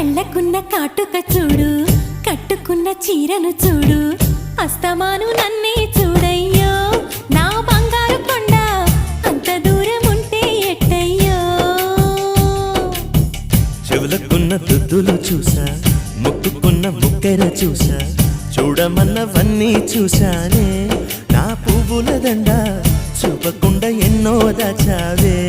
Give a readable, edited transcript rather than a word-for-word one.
కళ్ళకున్న కాటుక చూడు, కట్టుకున్న చీరను చూడు, అస్తమాను నన్నే చూడయ్యో నా బంగారు కొండ, అంత దూరం ఉంటే ఎట్టయ్యో. చెవులకున్న దుద్దులు చూసా, ముక్కుకున్న ముక్కెర చూసా, చూడమన్నవన్నీ చూశానే. నా పువ్వుల దండ చూపకుండా ఎన్నో దాచావే.